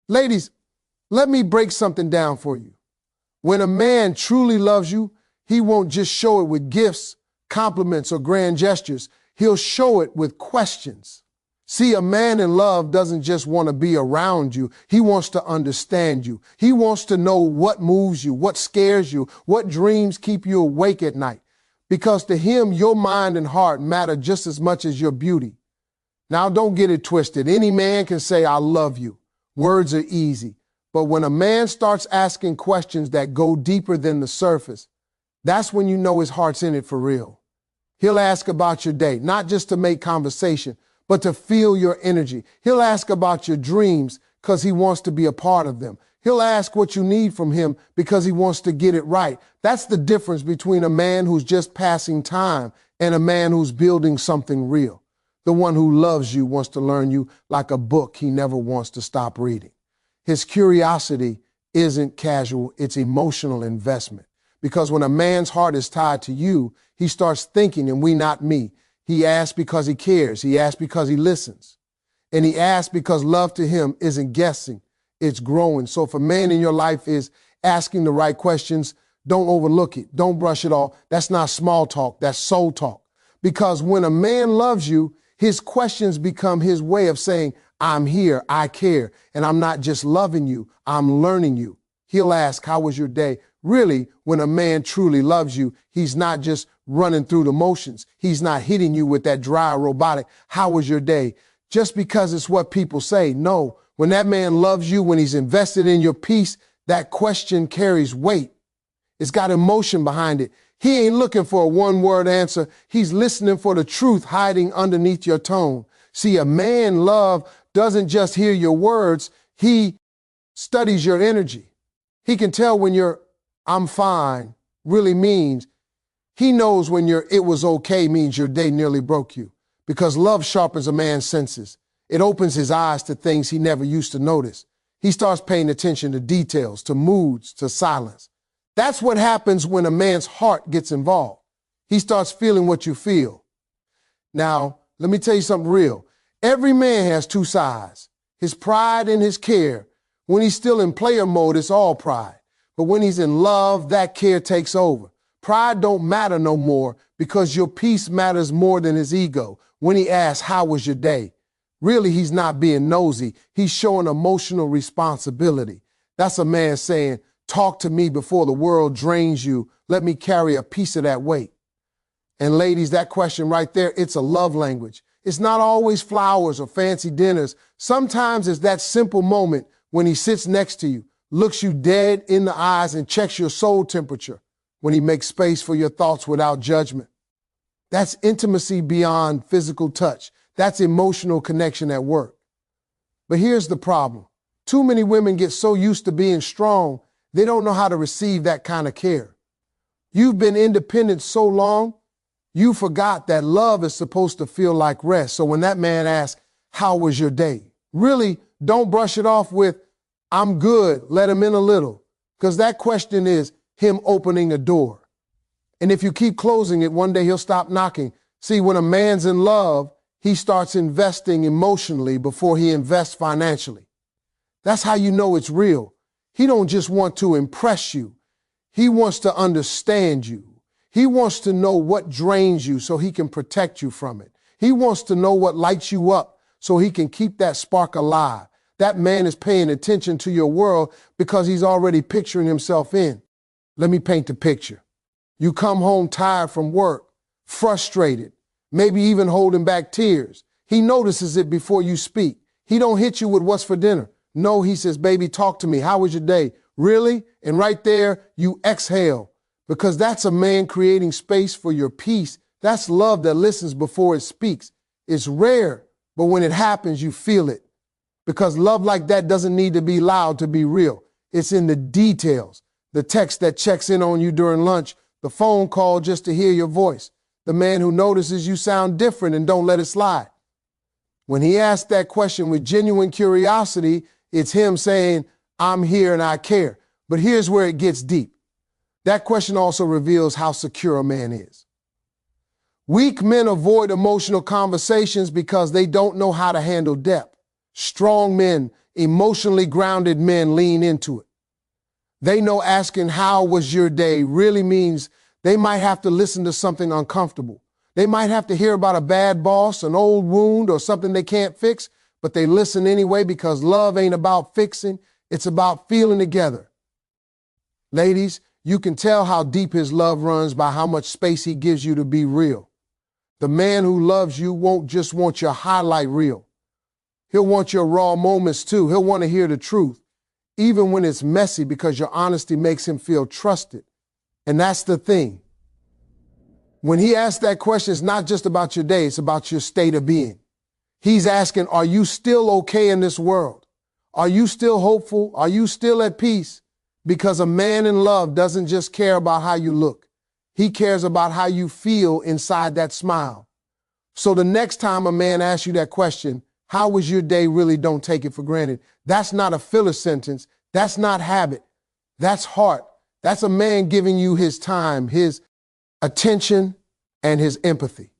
Ladies, let me break something down for you. When a man truly loves you, he won't just show it with gifts, compliments, or grand gestures. He'll show it with questions. See, a man in love doesn't just want to be around you. He wants to understand you. He wants to know what moves you, what scares you, what dreams keep you awake at night. Because to him, your mind and heart matter just as much as your beauty. Now, don't get it twisted. Any man can say, I love you. Words are easy. But when a man starts asking questions that go deeper than the surface, that's when you know his heart's in it for real. He'll ask about your day, not just to make conversation, but to feel your energy. He'll ask about your dreams because he wants to be a part of them. He'll ask what you need from him because he wants to get it right. That's the difference between a man who's just passing time and a man who's building something real. The one who loves you wants to learn you like a book he never wants to stop reading. His curiosity isn't casual, it's emotional investment. Because when a man's heart is tied to you, he starts thinking, and we not me. He asks because he cares. He asks because he listens. And he asks because love to him isn't guessing, it's growing. So if a man in your life is asking the right questions, don't overlook it. Don't brush it off. That's not small talk, that's soul talk. Because when a man loves you, his questions become his way of saying, I'm here, I care, and I'm not just loving you, I'm learning you. He'll ask, how was your day? Really, when a man truly loves you, he's not just running through the motions. He's not hitting you with that dry, robotic, how was your day? Just because it's what people say. No, when that man loves you, when he's invested in your peace, that question carries weight. It's got emotion behind it. He ain't looking for a one-word answer. He's listening for the truth hiding underneath your tone. See, a man love doesn't just hear your words. He studies your energy. He can tell when your I'm fine really means. He knows when your it was okay means your day nearly broke you. Because love sharpens a man's senses. It opens his eyes to things he never used to notice. He starts paying attention to details, to moods, to silence. That's what happens when a man's heart gets involved. He starts feeling what you feel. Now, let me tell you something real. Every man has two sides, his pride and his care. When he's still in player mode, it's all pride. But when he's in love, that care takes over. Pride don't matter no more because your peace matters more than his ego. When he asks, how was your day? Really, he's not being nosy. He's showing emotional responsibility. That's a man saying, talk to me before the world drains you. Let me carry a piece of that weight. And ladies, that question right there, it's a love language. It's not always flowers or fancy dinners. Sometimes it's that simple moment when he sits next to you, looks you dead in the eyes and checks your soul temperature, when he makes space for your thoughts without judgment. That's intimacy beyond physical touch. That's emotional connection at work. But here's the problem. Too many women get so used to being strong, they don't know how to receive that kind of care. You've been independent so long, you forgot that love is supposed to feel like rest. So when that man asks, how was your day? Really, don't brush it off with, I'm good, let him in a little. Because that question is him opening a door. And if you keep closing it, one day he'll stop knocking. See, when a man's in love, he starts investing emotionally before he invests financially. That's how you know it's real. He don't just want to impress you. He wants to understand you. He wants to know what drains you so he can protect you from it. He wants to know what lights you up so he can keep that spark alive. That man is paying attention to your world because he's already picturing himself in. Let me paint the picture. You come home tired from work, frustrated, maybe even holding back tears. He notices it before you speak. He don't hit you with what's for dinner. No, he says, baby, talk to me. How was your day? Really? And right there, you exhale because that's a man creating space for your peace. That's love that listens before it speaks. It's rare, but when it happens, you feel it. Because love like that doesn't need to be loud to be real. It's in the details. The text that checks in on you during lunch, the phone call just to hear your voice, the man who notices you sound different and don't let it slide. When he asks that question with genuine curiosity, it's him saying, I'm here and I care. But here's where it gets deep. That question also reveals how secure a man is. Weak men avoid emotional conversations because they don't know how to handle depth. Strong men Emotionally grounded men lean into it. They know asking how was your day really means they might have to listen to something uncomfortable. They might have to hear about a bad boss, an old wound, or something they can't fix, but they listen anyway because love ain't about fixing, it's about feeling together. Ladies, you can tell how deep his love runs by how much space he gives you to be real. The man who loves you won't just want your highlight reel. He'll want your raw moments too. He'll want to hear the truth, even when it's messy, because your honesty makes him feel trusted. And that's the thing. When he asks that question, it's not just about your day, it's about your state of being. He's asking, are you still okay in this world? Are you still hopeful? Are you still at peace? Because a man in love doesn't just care about how you look. He cares about how you feel inside that smile. So the next time a man asks you that question, how was your day really, don't take it for granted. That's not a filler sentence. That's not habit. That's heart. That's a man giving you his time, his attention, and his empathy.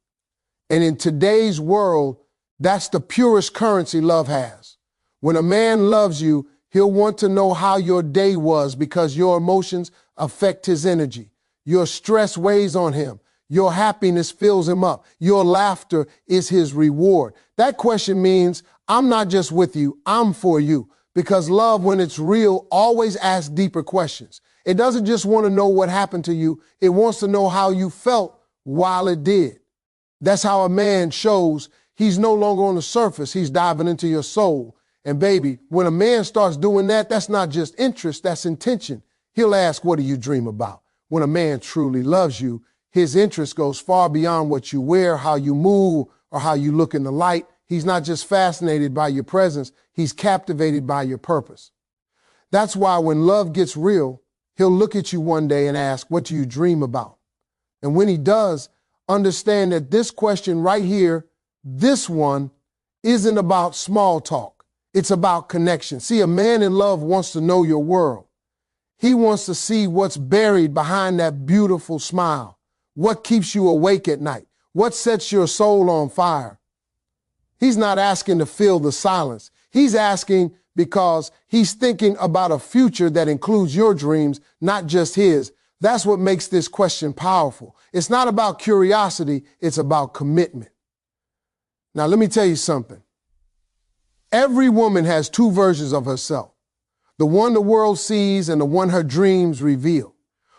And in today's world, that's the purest currency love has. When a man loves you, he'll want to know how your day was because your emotions affect his energy. Your stress weighs on him. Your happiness fills him up. Your laughter is his reward. That question means I'm not just with you, I'm for you. Because love, when it's real, always asks deeper questions. It doesn't just want to know what happened to you. It wants to know how you felt while it did. That's how a man shows he's no longer on the surface. He's diving into your soul. And baby, when a man starts doing that, that's not just interest, that's intention. He'll ask, what do you dream about? When a man truly loves you, his interest goes far beyond what you wear, how you move, or how you look in the light. He's not just fascinated by your presence, he's captivated by your purpose. That's why when love gets real, he'll look at you one day and ask, what do you dream about? And when he does, understand that this question right here, this one, isn't about small talk. It's about connection. See, a man in love wants to know your world. He wants to see what's buried behind that beautiful smile. What keeps you awake at night? What sets your soul on fire? He's not asking to fill the silence. He's asking because he's thinking about a future that includes your dreams, not just his. That's what makes this question powerful. It's not about curiosity, it's about commitment. Now, let me tell you something. Every woman has two versions of herself. The one the world sees and the one her dreams reveal.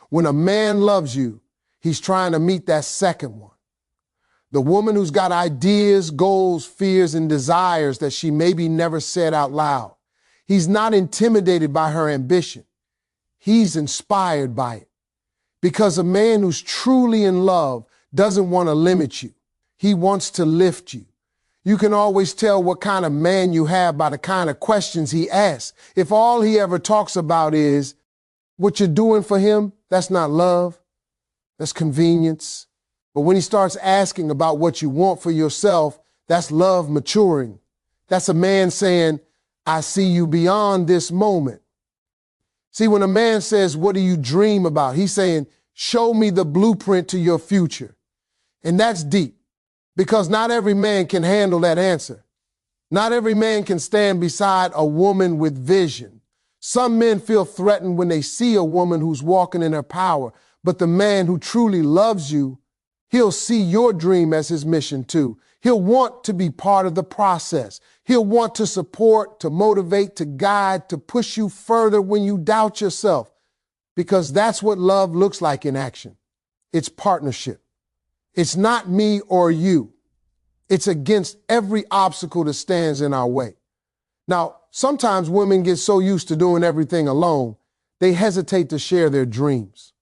When a man loves you, he's trying to meet that second one. The woman who's got ideas, goals, fears, and desires that she maybe never said out loud. He's not intimidated by her ambition. He's inspired by it. Because a man who's truly in love doesn't want to limit you. He wants to lift you. You can always tell what kind of man you have by the kind of questions he asks. If all he ever talks about is what you're doing for him, that's not love. That's convenience. But when he starts asking about what you want for yourself, that's love maturing. That's a man saying, I see you beyond this moment. See, when a man says, what do you dream about? He's saying, show me the blueprint to your future. And that's deep because not every man can handle that answer. Not every man can stand beside a woman with vision. Some men feel threatened when they see a woman who's walking in her power, but the man who truly loves you, he'll see your dream as his mission too. He'll want to be part of the process. He'll want to support, to motivate, to guide, to push you further when you doubt yourself, because that's what love looks like in action. It's partnership. It's not me or you. It's against every obstacle that stands in our way. Now, sometimes women get so used to doing everything alone, they hesitate to share their dreams.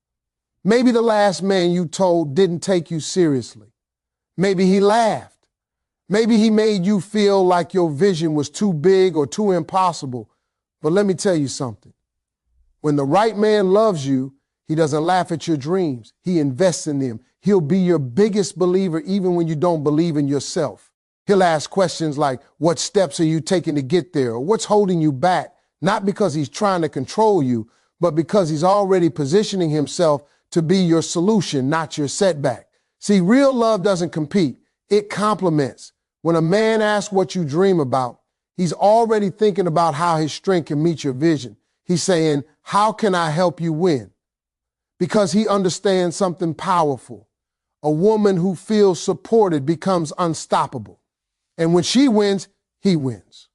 Maybe the last man you told didn't take you seriously. Maybe he laughed. Maybe he made you feel like your vision was too big or too impossible. But let me tell you something. When the right man loves you, he doesn't laugh at your dreams. He invests in them. He'll be your biggest believer even when you don't believe in yourself. He'll ask questions like, what steps are you taking to get there? Or what's holding you back? Not because he's trying to control you, but because he's already positioning himself to be your solution, not your setback. See, real love doesn't compete. It complements. When a man asks what you dream about, He's already thinking about how his strength can meet your vision. He's saying, how can I help you win? Because he understands something powerful. A woman who feels supported becomes unstoppable. And when she wins, he wins.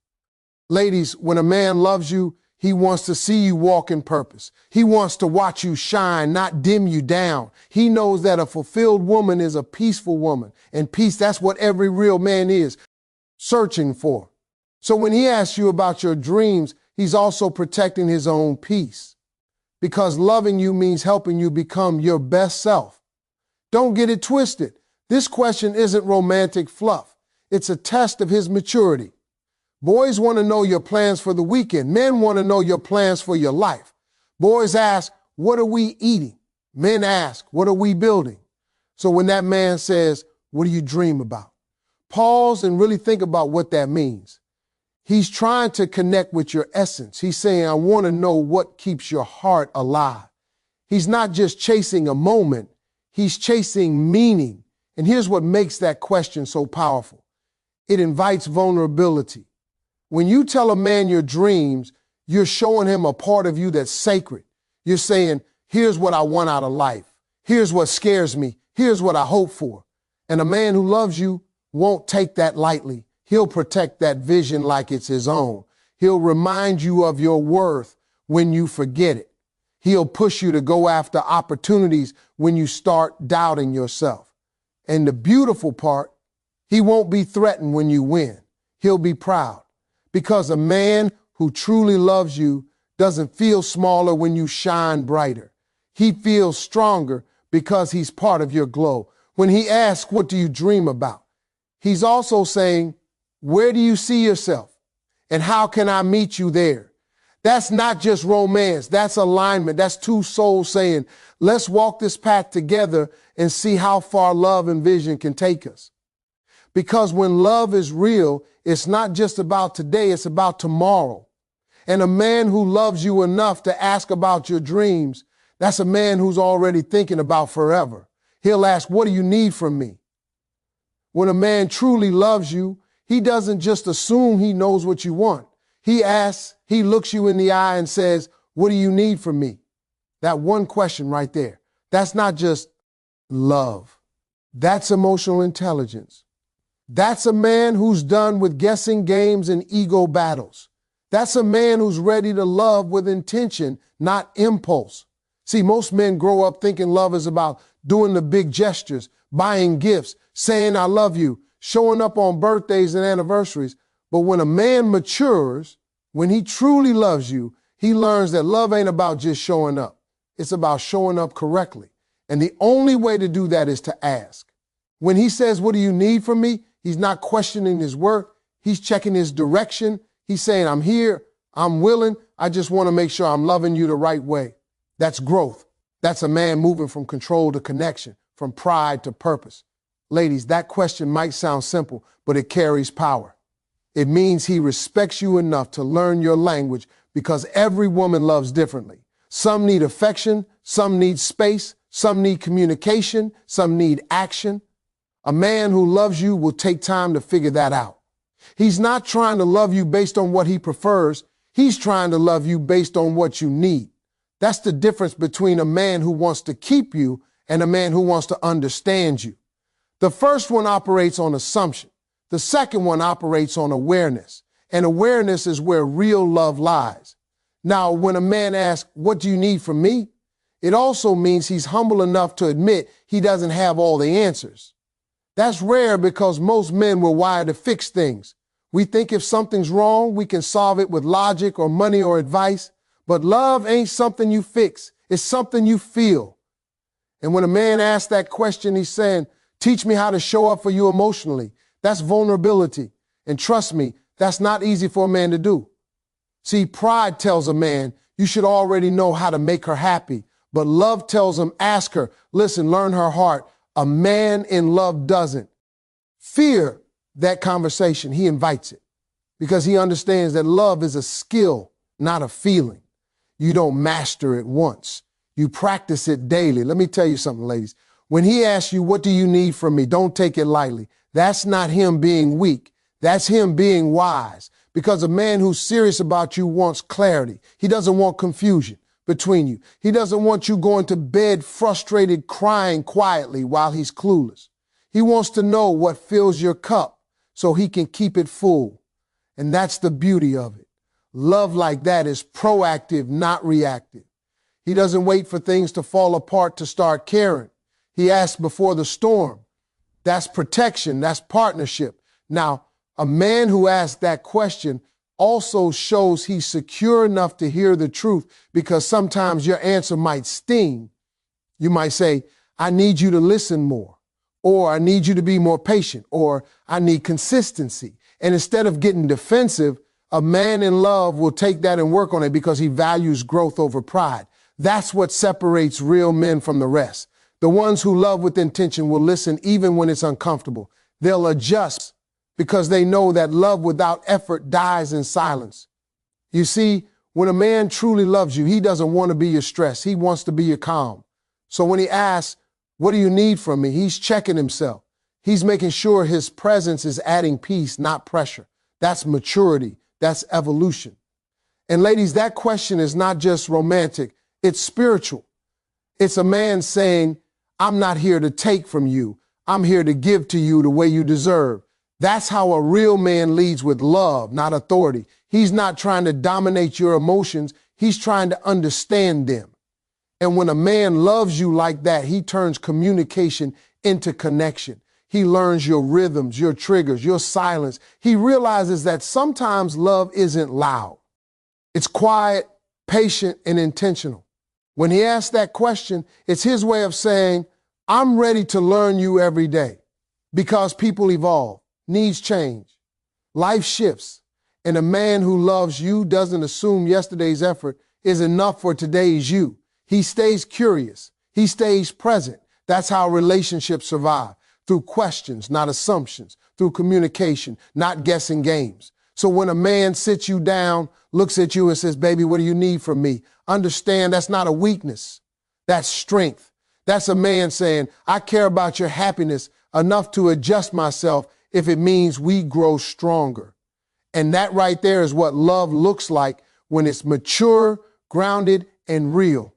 Ladies, when a man loves you, he wants to see you walk in purpose. He wants to watch you shine, not dim you down. He knows that a fulfilled woman is a peaceful woman. And peace, that's what every real man is searching for. So when he asks you about your dreams, he's also protecting his own peace. Because loving you means helping you become your best self. Don't get it twisted. This question isn't romantic fluff. It's a test of his maturity. Boys want to know your plans for the weekend. Men want to know your plans for your life. Boys ask, what are we eating? Men ask, what are we building? So when that man says, what do you dream about? Pause and really think about what that means. He's trying to connect with your essence. He's saying, I want to know what keeps your heart alive. He's not just chasing a moment. He's chasing meaning. And here's what makes that question so powerful. It invites vulnerability. When you tell a man your dreams, you're showing him a part of you that's sacred. You're saying, here's what I want out of life. Here's what scares me. Here's what I hope for. And a man who loves you won't take that lightly. He'll protect that vision like it's his own. He'll remind you of your worth when you forget it. He'll push you to go after opportunities when you start doubting yourself. And the beautiful part, he won't be threatened when you win. He'll be proud. Because a man who truly loves you doesn't feel smaller when you shine brighter. He feels stronger because he's part of your glow. When he asks, what do you dream about? He's also saying, where do you see yourself? And how can I meet you there? That's not just romance. That's alignment. That's two souls saying, let's walk this path together and see how far love and vision can take us. Because when love is real, it's not just about today, it's about tomorrow. And a man who loves you enough to ask about your dreams, that's a man who's already thinking about forever. He'll ask, what do you need from me? When a man truly loves you, he doesn't just assume he knows what you want. He asks, he looks you in the eye and says, what do you need from me? That one question right there. That's not just love. That's emotional intelligence. That's a man who's done with guessing games and ego battles. That's a man who's ready to love with intention, not impulse. See, most men grow up thinking love is about doing the big gestures, buying gifts, saying I love you, showing up on birthdays and anniversaries. But when a man matures, when he truly loves you, he learns that love ain't about just showing up. It's about showing up correctly. And the only way to do that is to ask. When he says, what do you need from me? He's not questioning his worth. He's checking his direction. He's saying, I'm here. I'm willing. I just want to make sure I'm loving you the right way. That's growth. That's a man moving from control to connection, from pride to purpose. Ladies, that question might sound simple, but it carries power. It means he respects you enough to learn your language because every woman loves differently. Some need affection, some need space, some need communication, some need action. A man who loves you will take time to figure that out. He's not trying to love you based on what he prefers. He's trying to love you based on what you need. That's the difference between a man who wants to keep you and a man who wants to understand you. The first one operates on assumption. The second one operates on awareness. And awareness is where real love lies. Now, when a man asks, what do you need from me? It also means he's humble enough to admit he doesn't have all the answers. That's rare because most men were wired to fix things. We think if something's wrong, we can solve it with logic or money or advice. But love ain't something you fix. It's something you feel. And when a man asks that question, he's saying, teach me how to show up for you emotionally. That's vulnerability. And trust me, that's not easy for a man to do. See, pride tells a man, you should already know how to make her happy. But love tells him, ask her, listen, learn her heart. A man in love doesn't fear that conversation. He invites it because he understands that love is a skill, not a feeling. You don't master it once. You practice it daily. Let me tell you something, ladies. When he asks you, what do you need from me? Don't take it lightly. That's not him being weak. That's him being wise Because a man who's serious about you wants clarity. He doesn't want confusion between you. He doesn't want you going to bed frustrated, crying quietly while he's clueless. He wants to know what fills your cup so he can keep it full. And that's the beauty of it. Love like that is proactive, not reactive. He doesn't wait for things to fall apart to start caring. He asks before the storm. That's protection. That's partnership. Now, a man who asks that question also shows he's secure enough to hear the truth, because sometimes your answer might sting. You might say, I need you to listen more, or I need you to be more patient, or I need consistency. And instead of getting defensive, a man in love will take that and work on it because he values growth over pride. That's what separates real men from the rest. The ones who love with intention will listen even when it's uncomfortable. They'll adjust because they know that love without effort dies in silence. You see, when a man truly loves you, he doesn't want to be your stress. He wants to be your calm. So when he asks, what do you need from me? He's checking himself. He's making sure his presence is adding peace, not pressure. That's maturity. That's evolution. And ladies, that question is not just romantic. It's spiritual. It's a man saying, I'm not here to take from you. I'm here to give to you the way you deserve. That's how a real man leads, with love, not authority. He's not trying to dominate your emotions. He's trying to understand them. And when a man loves you like that, he turns communication into connection. He learns your rhythms, your triggers, your silence. He realizes that sometimes love isn't loud. It's quiet, patient, and intentional. When he asks that question, it's his way of saying, I'm ready to learn you every day, because people evolve, needs change, life shifts, and a man who loves you doesn't assume yesterday's effort is enough for today's you. He stays curious. He stays present. That's how relationships survive, through questions, not assumptions, through communication, not guessing games. So when a man sits you down, looks at you and says, baby, what do you need from me? Understand that's not a weakness. That's strength. That's a man saying, I care about your happiness enough to adjust myself if it means we grow stronger. And that right there is what love looks like when it's mature, grounded, and real.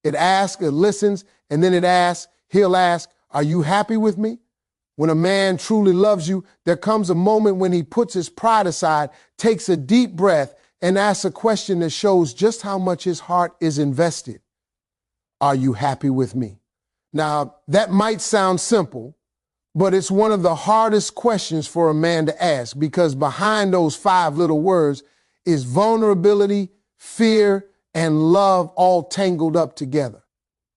It asks, it listens, and then it asks, he'll ask, are you happy with me? When a man truly loves you, there comes a moment when he puts his pride aside, takes a deep breath, and asks a question that shows just how much his heart is invested. Are you happy with me? Now, that might sound simple, but it's one of the hardest questions for a man to ask, because behind those 5 little words is vulnerability, fear, and love all tangled up together.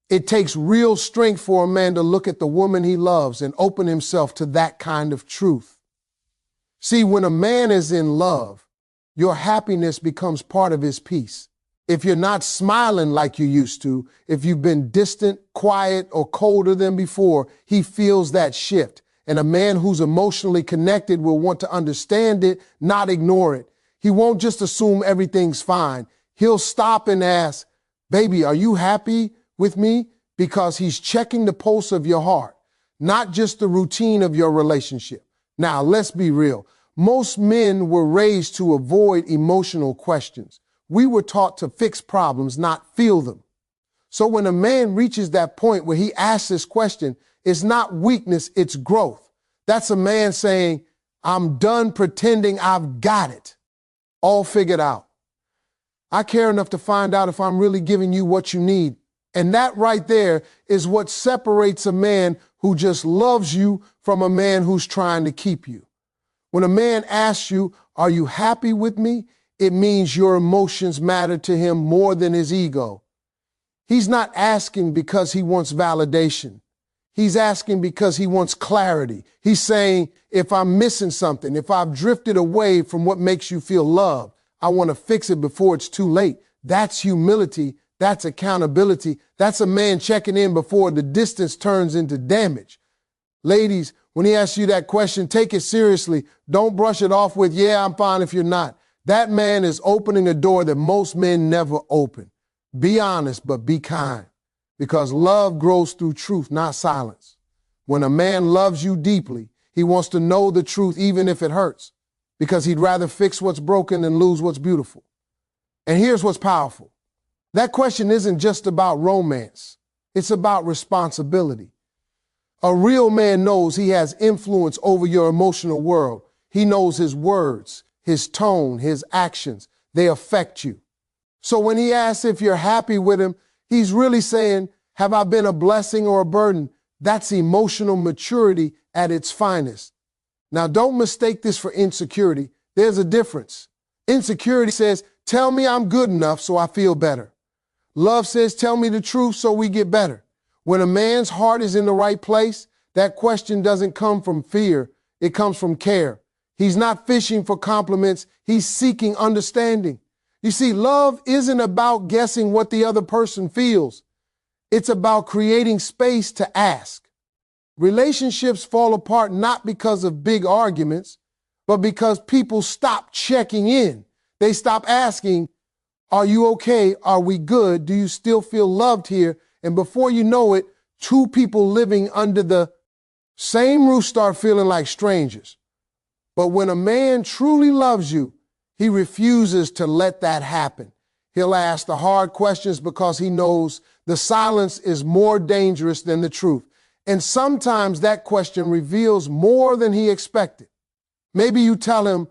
It takes real strength for a man to look at the woman he loves and open himself to that kind of truth. See, when a man is in love, your happiness becomes part of his peace. If you're not smiling like you used to, if you've been distant, quiet, or colder than before, he feels that shift. And a man who's emotionally connected will want to understand it, not ignore it. He won't just assume everything's fine. He'll stop and ask, baby, are you happy with me? Because he's checking the pulse of your heart, not just the routine of your relationship. Now, let's be real. Most men were raised to avoid emotional questions. We were taught to fix problems, not feel them. So when a man reaches that point where he asks this question, it's not weakness, it's growth. That's a man saying, I'm done pretending I've got it all figured out. I care enough to find out if I'm really giving you what you need. And that right there is what separates a man who just loves you from a man who's trying to keep you. When a man asks you, are you happy with me? It means your emotions matter to him more than his ego. He's not asking because he wants validation. He's asking because he wants clarity. He's saying, if I'm missing something, if I've drifted away from what makes you feel loved, I want to fix it before it's too late. That's humility. That's accountability. That's a man checking in before the distance turns into damage. Ladies, when he asks you that question, take it seriously. Don't brush it off with, yeah, I'm fine if you're not. That man is opening a door that most men never open. Be honest, but be kind, because love grows through truth, not silence. When a man loves you deeply, he wants to know the truth even if it hurts. because he'd rather fix what's broken than lose what's beautiful. And here's what's powerful. That question isn't just about romance. It's about responsibility. A real man knows he has influence over your emotional world. He knows his words, his tone, his actions. They affect you. So when he asks if you're happy with him, he's really saying, have I been a blessing or a burden? That's emotional maturity at its finest. Now, don't mistake this for insecurity. There's a difference. Insecurity says, tell me I'm good enough so I feel better. Love says, tell me the truth so we get better. When a man's heart is in the right place, that question doesn't come from fear. It comes from care. He's not fishing for compliments. He's seeking understanding. You see, love isn't about guessing what the other person feels. It's about creating space to ask. Relationships fall apart not because of big arguments, but because people stop checking in. They stop asking, are you okay? Are we good? Do you still feel loved here? And before you know it, two people living under the same roof start feeling like strangers. But when a man truly loves you, he refuses to let that happen. He'll ask the hard questions because he knows the silence is more dangerous than the truth. And sometimes that question reveals more than he expected. Maybe you tell him,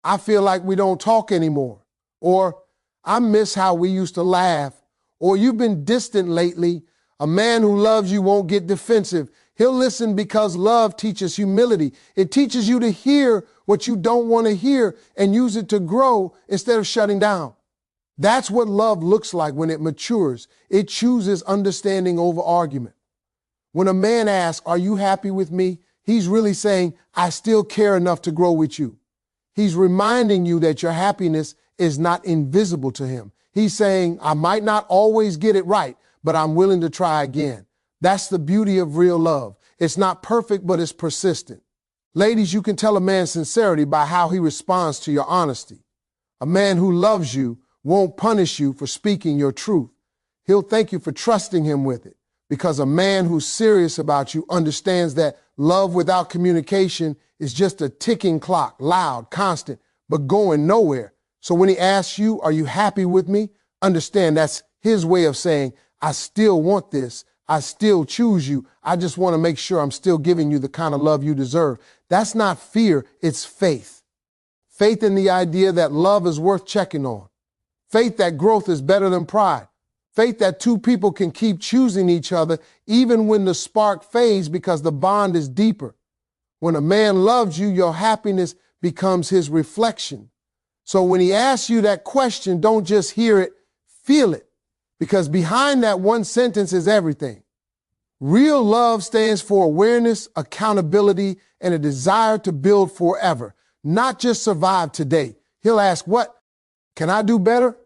I feel like we don't talk anymore. Or I miss how we used to laugh. Or you've been distant lately. A man who loves you won't get defensive. He'll listen because love teaches humility. It teaches you to hear what you don't want to hear and use it to grow instead of shutting down. That's what love looks like when it matures. It chooses understanding over argument. When a man asks, are you happy with me? He's really saying, I still care enough to grow with you. He's reminding you that your happiness is not invisible to him. He's saying, I might not always get it right, but I'm willing to try again. That's the beauty of real love. It's not perfect, but it's persistent. Ladies, you can tell a man's sincerity by how he responds to your honesty. A man who loves you won't punish you for speaking your truth. He'll thank you for trusting him with it, because a man who's serious about you understands that love without communication is just a ticking clock, loud, constant, but going nowhere. So when he asks you, are you happy with me? Understand that's his way of saying, I still want this. I still choose you. I just want to make sure I'm still giving you the kind of love you deserve. That's not fear, it's faith. Faith in the idea that love is worth checking on. Faith that growth is better than pride. Faith that two people can keep choosing each other even when the spark fades because the bond is deeper. When a man loves you, your happiness becomes his reflection. So when he asks you that question, don't just hear it, feel it. Because behind that one sentence is everything. Real love stands for awareness, accountability, and a desire to build forever, not just survive today. He'll ask, what? Can I do better?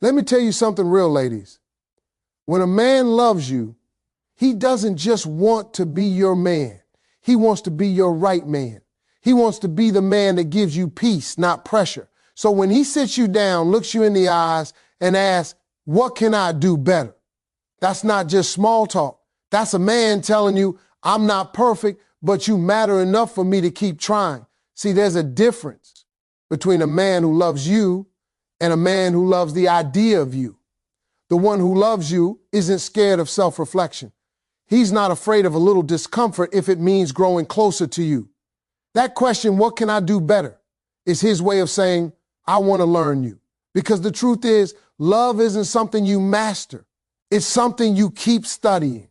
Let me tell you something real, ladies. When a man loves you, he doesn't just want to be your man. He wants to be your right man. He wants to be the man that gives you peace, not pressure. So when he sits you down, looks you in the eyes, and asks, what can I do better? That's not just small talk. That's a man telling you, I'm not perfect, but you matter enough for me to keep trying. See, there's a difference between a man who loves you and a man who loves the idea of you. The one who loves you isn't scared of self-reflection. He's not afraid of a little discomfort if it means growing closer to you. That question, what can I do better, is his way of saying, I want to learn you. Because the truth is, love isn't something you master. It's something you keep studying.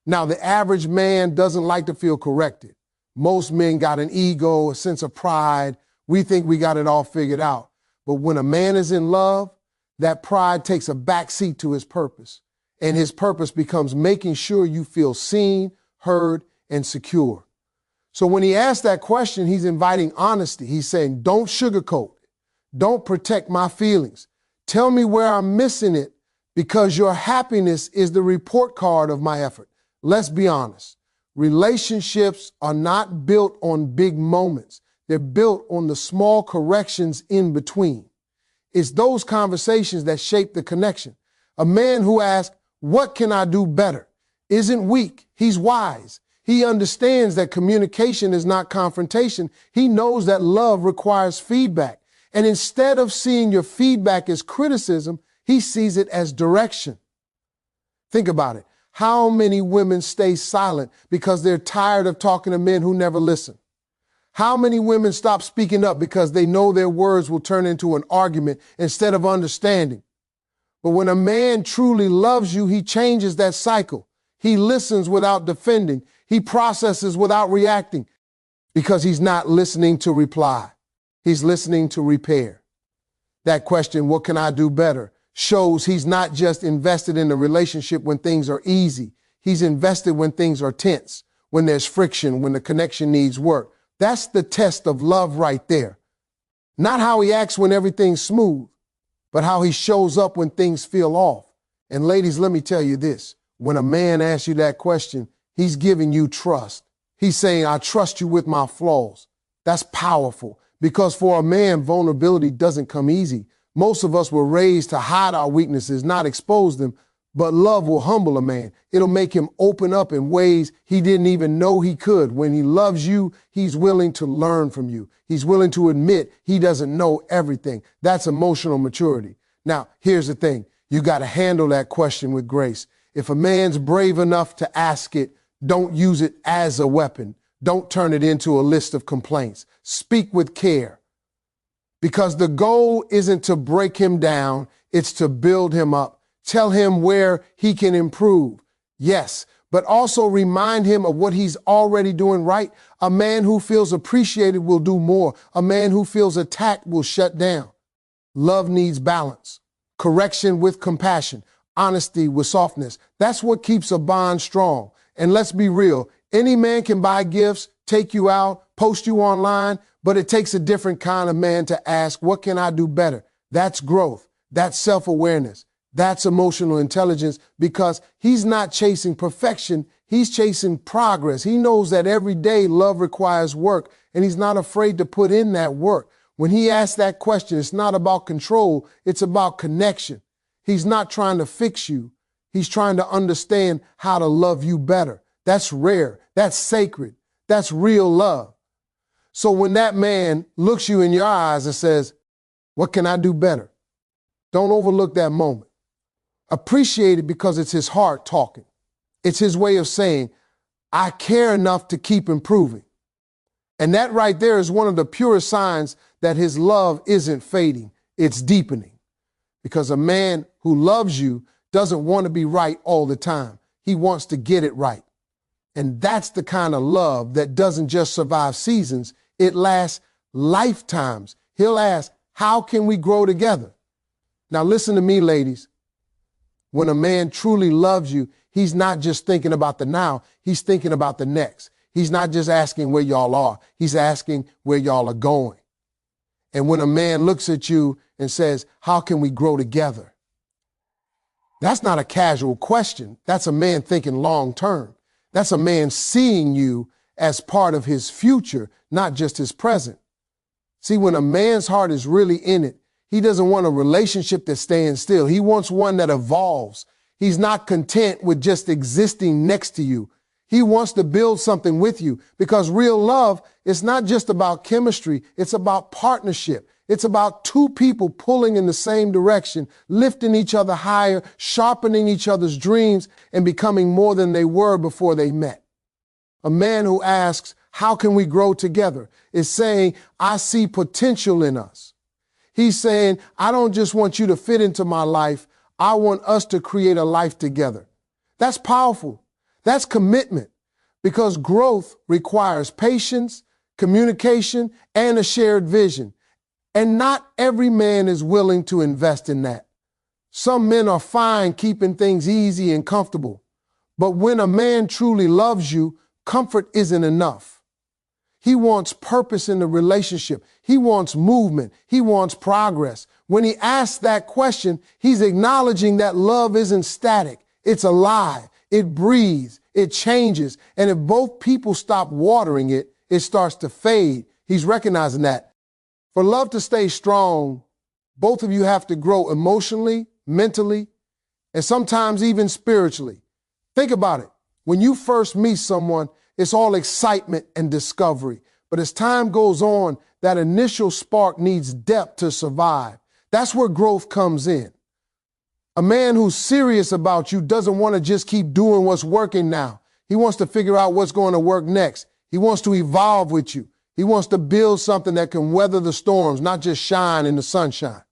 Now, the average man doesn't like to feel corrected. Most men got an ego, a sense of pride. We think we got it all figured out. But when a man is in love, that pride takes a backseat to his purpose. And his purpose becomes making sure you feel seen, heard, and secure. So when he asks that question, he's inviting honesty. He's saying, don't sugarcoat. Don't protect my feelings. Tell me where I'm missing it, because your happiness is the report card of my effort. Let's be honest. Relationships are not built on big moments. They're built on the small corrections in between. It's those conversations that shape the connection. A man who asks, what can I do better, isn't weak. He's wise. He understands that communication is not confrontation. He knows that love requires feedback. And instead of seeing your feedback as criticism, he sees it as direction. Think about it. How many women stay silent because they're tired of talking to men who never listen? How many women stop speaking up because they know their words will turn into an argument instead of understanding? But when a man truly loves you, he changes that cycle. He listens without defending. He processes without reacting because he's not listening to reply. He's listening to repair. That question, what can I do better, shows he's not just invested in a relationship when things are easy. He's invested when things are tense, when there's friction, when the connection needs work. That's the test of love right there. Not how he acts when everything's smooth, but how he shows up when things feel off. And ladies, let me tell you this. When a man asks you that question, he's giving you trust. He's saying, I trust you with my flaws. That's powerful because for a man, vulnerability doesn't come easy. Most of us were raised to hide our weaknesses, not expose them, but love will humble a man. It'll make him open up in ways he didn't even know he could. When he loves you, he's willing to learn from you. He's willing to admit he doesn't know everything. That's emotional maturity. Now, here's the thing. You got to handle that question with grace. If a man's brave enough to ask it, don't use it as a weapon. Don't turn it into a list of complaints. Speak with care. Because the goal isn't to break him down, it's to build him up. Tell him where he can improve. Yes, but also remind him of what he's already doing right. A man who feels appreciated will do more. A man who feels attacked will shut down. Love needs balance, correction with compassion, honesty with softness. That's what keeps a bond strong. And let's be real. Any man can buy gifts, take you out, post you online, but it takes a different kind of man to ask, what can I do better? That's growth. That's self-awareness. That's emotional intelligence because he's not chasing perfection. He's chasing progress. He knows that every day love requires work, and he's not afraid to put in that work. When he asks that question, it's not about control. It's about connection. He's not trying to fix you. He's trying to understand how to love you better. That's rare. That's sacred. That's real love. So when that man looks you in your eyes and says, what can I do better? Don't overlook that moment. Appreciate it because it's his heart talking. It's his way of saying, I care enough to keep improving. And that right there is one of the purest signs that his love isn't fading, it's deepening. Because a man who loves you doesn't want to be right all the time. He wants to get it right. And that's the kind of love that doesn't just survive seasons, it lasts lifetimes. He'll ask, how can we grow together? Now listen to me, ladies. When a man truly loves you, he's not just thinking about the now, he's thinking about the next. He's not just asking where y'all are, he's asking where y'all are going. And when a man looks at you and says, how can we grow together? That's not a casual question. That's a man thinking long term. That's a man seeing you as part of his future, not just his present. See, when a man's heart is really in it, he doesn't want a relationship that's staying still. He wants one that evolves. He's not content with just existing next to you. He wants to build something with you because real love is not just about chemistry. It's about partnership. It's about two people pulling in the same direction, lifting each other higher, sharpening each other's dreams, and becoming more than they were before they met. A man who asks, how can we grow together, is saying, I see potential in us. He's saying, I don't just want you to fit into my life. I want us to create a life together. That's powerful. That's commitment because growth requires patience, communication, and a shared vision. And not every man is willing to invest in that. Some men are fine keeping things easy and comfortable. But when a man truly loves you, comfort isn't enough. He wants purpose in the relationship. He wants movement. He wants progress. When he asks that question, he's acknowledging that love isn't static. It's alive. It breathes. It changes. And if both people stop watering it, it starts to fade. He's recognizing that. For love to stay strong, both of you have to grow emotionally, mentally, and sometimes even spiritually. Think about it. When you first meet someone, It's all excitement and discovery. But as time goes on, that initial spark needs depth to survive. That's where growth comes in. A man who's serious about you doesn't want to just keep doing what's working now. He wants to figure out what's going to work next. He wants to evolve with you. He wants to build something that can weather the storms, not just shine in the sunshine.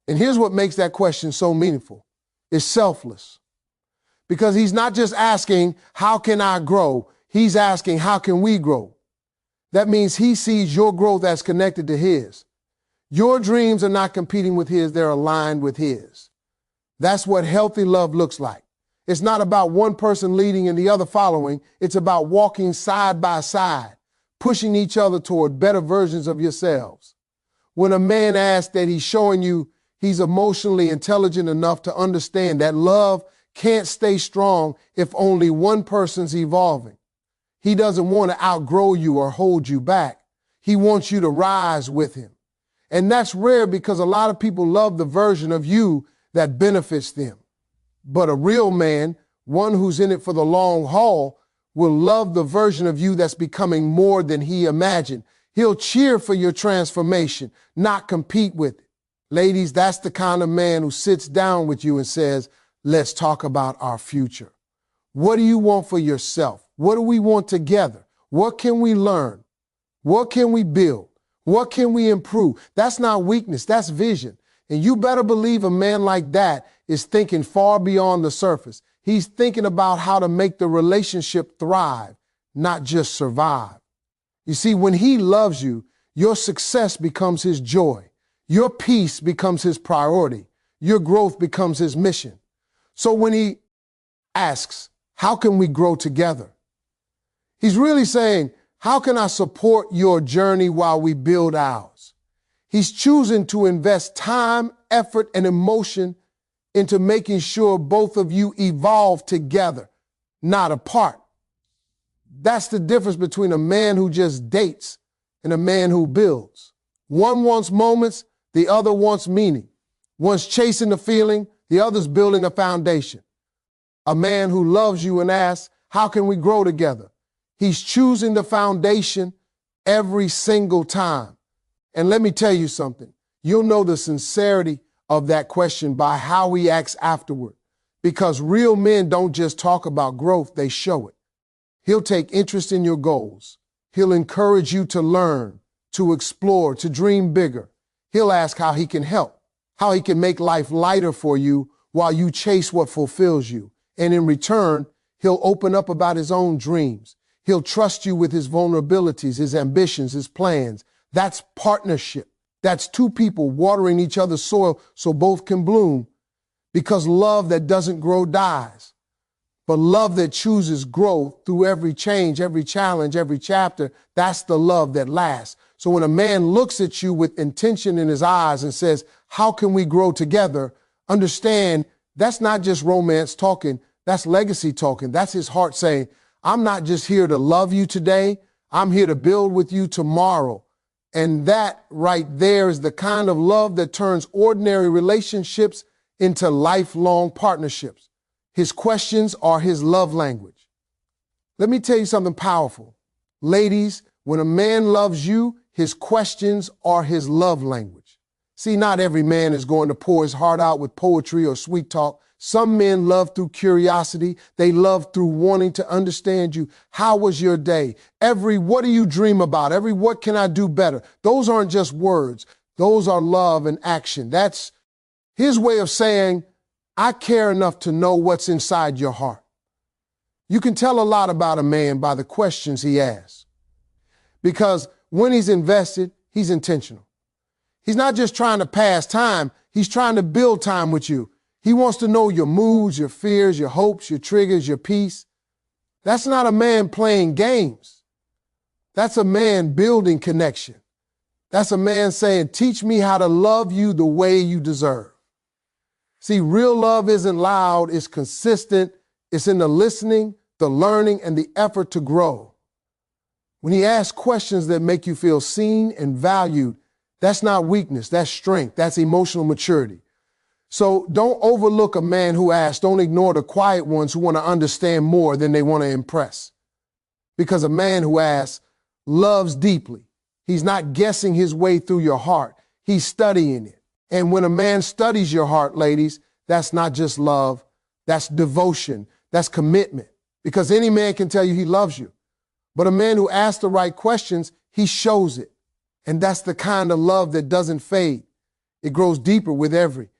And here's what makes that question so meaningful. It's selfless. Because he's not just asking, how can I grow? He's asking, how can we grow? That means he sees your growth as connected to his. Your dreams are not competing with his, they're aligned with his. That's what healthy love looks like. It's not about one person leading and the other following. It's about walking side by side, pushing each other toward better versions of yourselves. When a man asks that, he's showing you he's emotionally intelligent enough to understand that love can't stay strong if only one person's evolving. He doesn't want to outgrow you or hold you back. He wants you to rise with him. And that's rare because a lot of people love the version of you that benefits them. But a real man, one who's in it for the long haul, will love the version of you that's becoming more than he imagined. He'll cheer for your transformation, not compete with it. Ladies, that's the kind of man who sits down with you and says, let's talk about our future. What do you want for yourself? What do we want together? What can we learn? What can we build? What can we improve? That's not weakness, that's vision. And you better believe a man like that is thinking far beyond the surface. He's thinking about how to make the relationship thrive, not just survive. You see, when he loves you, your success becomes his joy. Your peace becomes his priority. Your growth becomes his mission. So when he asks, how can we grow together? He's really saying, how can I support your journey while we build ours? He's choosing to invest time, effort, and emotion into making sure both of you evolve together, not apart. That's the difference between a man who just dates and a man who builds. One wants moments, the other wants meaning. One's chasing the feeling, the other's building a foundation. A man who loves you and asks, how can we grow together? He's choosing the foundation every single time. And let me tell you something. You'll know the sincerity of that question by how he acts afterward. Because real men don't just talk about growth, they show it. He'll take interest in your goals. He'll encourage you to learn, to explore, to dream bigger. He'll ask how he can help, how he can make life lighter for you while you chase what fulfills you. And in return, he'll open up about his own dreams. He'll trust you with his vulnerabilities, his ambitions, his plans. That's partnership. That's two people watering each other's soil so both can bloom. Because love that doesn't grow dies. But love that chooses growth through every change, every challenge, every chapter, that's the love that lasts. So when a man looks at you with intention in his eyes and says, how can we grow together? Understand that's not just romance talking, that's legacy talking. That's his heart saying, I'm not just here to love you today, I'm here to build with you tomorrow. And that right there is the kind of love that turns ordinary relationships into lifelong partnerships. His questions are his love language. Let me tell you something powerful. Ladies, when a man loves you, his questions are his love language. See, not every man is going to pour his heart out with poetry or sweet talk. Some men love through curiosity. They love through wanting to understand you. How was your day? What do you dream about? What can I do better? Those aren't just words. Those are love and action. That's his way of saying, I care enough to know what's inside your heart. You can tell a lot about a man by the questions he asks. Because when he's invested, he's intentional. He's not just trying to pass time. He's trying to build time with you. He wants to know your moods, your fears, your hopes, your triggers, your peace. That's not a man playing games. That's a man building connection. That's a man saying, teach me how to love you the way you deserve. See, real love isn't loud, it's consistent. It's in the listening, the learning, and the effort to grow. When he asks questions that make you feel seen and valued, that's not weakness, that's strength, that's emotional maturity. So don't overlook a man who asks. Don't ignore the quiet ones who want to understand more than they want to impress. Because a man who asks loves deeply. He's not guessing his way through your heart. He's studying it. And when a man studies your heart, ladies, that's not just love. That's devotion. That's commitment. Because any man can tell you he loves you. But a man who asks the right questions, he shows it. And that's the kind of love that doesn't fade. It grows deeper with every